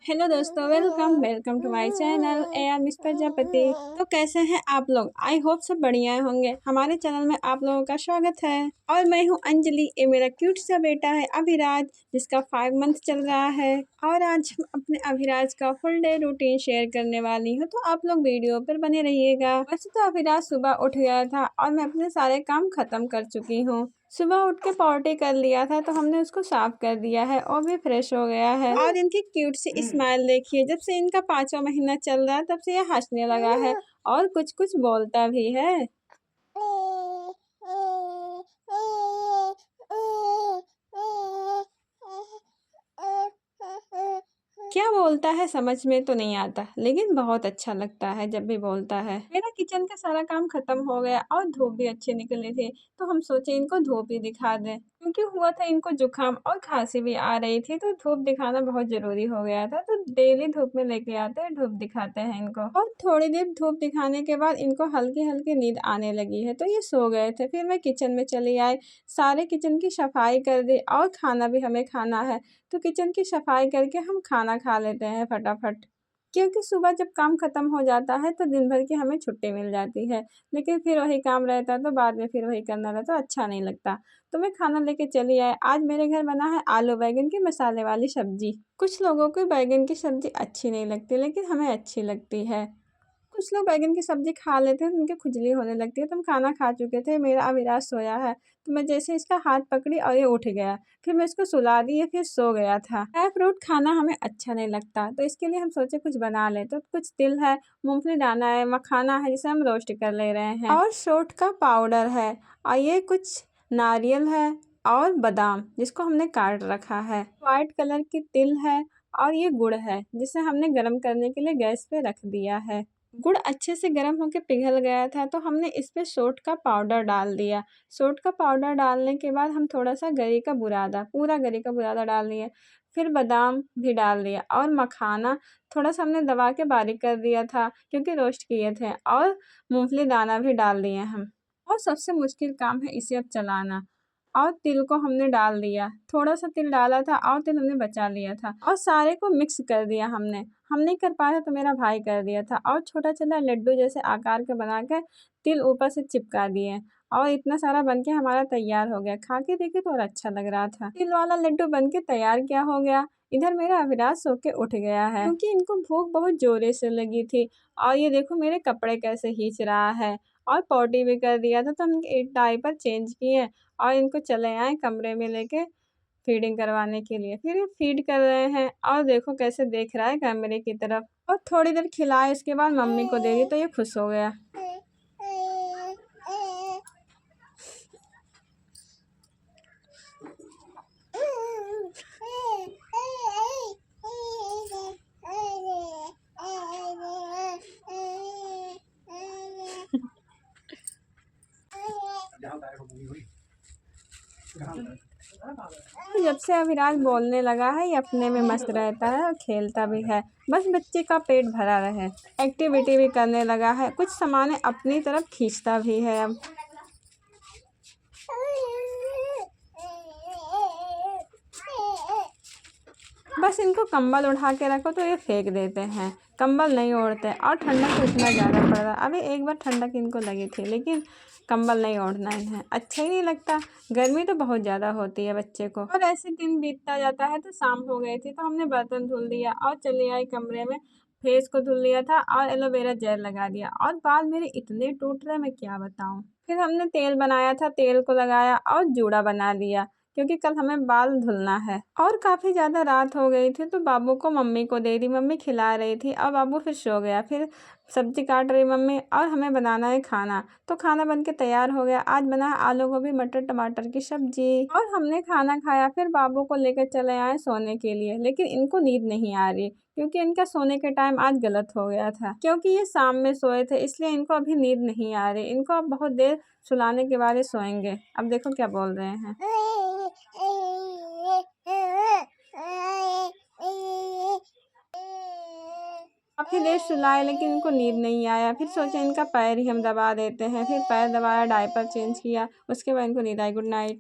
Hello दोस्तों, welcome welcome to my channel A R Miss Prajapati. तो कैसे हैं आप लोग? आई होप सब बढ़िया होंगे। हमारे चैनल में आप लोगों का स्वागत है और मैं हूं अंजलि। ये मेरा क्यूट सा बेटा है अभिराज, जिसका 5 मंथ चल रहा है। और आज हम अपने अभिराज का फुल डे रूटीन शेयर करने वाली हूँ, तो आप लोग वीडियो पर बने रहिएगा। वैसे तो अभिराज सुबह उठ गया था और मैं अपने सारे काम खत्म कर चुकी हूँ। सुबह उठ के पॉटी कर लिया था, तो हमने उसको साफ कर दिया है और भी फ्रेश हो गया है। और इनकी क्यूट सी स्माइल देखिए, जब से इनका 5वां महीना चल रहा है तब से ये हंसने लगा है और कुछ कुछ बोलता भी है। क्या बोलता है समझ में तो नहीं आता, लेकिन बहुत अच्छा लगता है जब भी बोलता है। मेरा किचन का सारा काम खत्म हो गया और धूप भी अच्छे निकले थे, तो हम सोचे इनको धूप ही दिखा दें, क्योंकि हुआ था इनको जुकाम और खांसी भी आ रही थी, तो धूप दिखाना बहुत जरूरी हो गया था। तो डेली धूप में लेके आते हैं, धूप दिखाते हैं इनको। और थोड़ी देर धूप दिखाने के बाद इनको हल्की हल्की नींद आने लगी है, तो ये सो गए थे। फिर मैं किचन में चली आई, सारे किचन की सफाई कर दी और खाना भी हमें खाना है, तो किचन की सफाई करके हम खाना खा लेते हैं फटाफट। क्योंकि सुबह जब काम खत्म हो जाता है तो दिन भर की हमें छुट्टी मिल जाती है, लेकिन फिर वही काम रहता है तो बाद में फिर वही करना रहता है, तो अच्छा नहीं लगता। तो मैं खाना लेके चली आई। आज मेरे घर बना है आलू बैगन की मसाले वाली सब्जी। कुछ लोगों को बैगन की सब्जी अच्छी नहीं लगती, लेकिन हमें अच्छी लगती है। कुछ लोग बैंगन की सब्जी खा लेते हैं तो उनकी खुजली होने लगती है। तो हम खाना खा चुके थे, मेरा अविराज सोया है, तो मैं जैसे इसका हाथ पकड़ी और ये उठ गया। फिर मैं इसको सुला दी, फिर सो गया था। ड्राई फ्रूट खाना हमें अच्छा नहीं लगता, तो इसके लिए हम सोचे कुछ बना ले। तो कुछ तिल है, मूंगफली दाना है, मखाना है, जिसे हम रोस्ट कर ले रहे हैं, और सोंठ का पाउडर है, और ये कुछ नारियल है और बादाम जिसको हमने काट रखा है। व्हाइट कलर की तिल है और ये गुड़ है, जिसे हमने गर्म करने के लिए गैस पे रख दिया है। गुड़ अच्छे से गर्म होकर पिघल गया था, तो हमने इस पे सोंठ का पाउडर डाल दिया। सोंठ का पाउडर डालने के बाद हम थोड़ा सा गरी का बुरादा, पूरा गरी का बुरादा डाल दिया। फिर बादाम भी डाल दिया और मखाना थोड़ा सा हमने दबा के बारीक कर दिया था, क्योंकि रोस्ट किए थे। और मूंगफली दाना भी डाल दिए हम। और सबसे मुश्किल काम है इसे अब चलाना। और तिल को हमने डाल दिया, थोड़ा सा तिल डाला था और तिल हमने बचा लिया था, और सारे को मिक्स कर दिया हमने। हम नहीं कर पाया तो मेरा भाई कर दिया था, और छोटा छोटा लड्डू जैसे आकार के बना के तिल ऊपर से चिपका दिए, और इतना सारा बन के हमारा तैयार हो गया। खा के देखे तो और अच्छा लग रहा था। तिल वाला लड्डू बन के तैयार क्या हो गया। इधर मेरा अविराज सो के उठ गया है, क्योंकि इनको भूख बहुत जोरे से लगी थी। और ये देखो मेरे कपड़े कैसे खींच रहा है, और पॉटी भी कर दिया था, तो हम एक डायपर चेंज किए और इनको चले आए कमरे में लेके फीडिंग करवाने के लिए। फिर ये फीड कर रहे हैं, और देखो कैसे देख रहा है कैमरे की तरफ। और थोड़ी देर खिलाए, इसके बाद मम्मी को दे दी, तो ये खुश हो गया। जब से अविराज बोलने लगा है, ये अपने में मस्त रहता है और खेलता भी है। बस बच्चे का पेट भरा रहे। एक्टिविटी भी करने लगा है, कुछ सामान अपनी तरफ खींचता भी है अब। बस इनको कंबल उठा के रखो तो ये फेंक देते हैं, कंबल नहीं ओढ़ते। और ठंडक तो इतना ज़्यादा पड़ रहा। अभी एक बार ठंडक इनको लगी थी, लेकिन कंबल नहीं ओढ़ना इन्हें अच्छा ही नहीं लगता। गर्मी तो बहुत ज़्यादा होती है बच्चे को। और ऐसे दिन बीतता जाता है, तो शाम हो गई थी, तो हमने बर्तन धुल दिया और चले आई कमरे में। फेस को धुल लिया था और एलोवेरा जेल लगा दिया, और बाल मेरे इतने टूट रहे मैं क्या बताऊँ। फिर हमने तेल बनाया था, तेल को लगाया और जूड़ा बना दिया, क्योंकि कल हमें बाल धुलना है। और काफ़ी ज़्यादा रात हो गई थी, तो बाबू को मम्मी को दे दी, मम्मी खिला रही थी, और बाबू फिर सो गया। फिर सब्जी काट रही मम्मी, और हमें बनाना है खाना, तो खाना बन के तैयार हो गया। आज बना है आलू गोभी मटर टमाटर की सब्जी, और हमने खाना खाया। फिर बाबू को लेकर चले आए सोने के लिए, लेकिन इनको नींद नहीं आ रही, क्योंकि इनका सोने के टाइम आज गलत हो गया था। क्योंकि ये शाम में सोए थे, इसलिए इनको अभी नींद नहीं आ रही। इनको अब बहुत देर सुलाने के बाद ही सोएंगे। अब देखो क्या बोल रहे हैं। काफ़ी देर सुलाए, लेकिन इनको नींद नहीं आया। फिर सोचे इनका पैर ही हम दबा देते हैं, फिर पैर दबाया, डायपर चेंज किया, उसके बाद इनको नींद आई। Good night.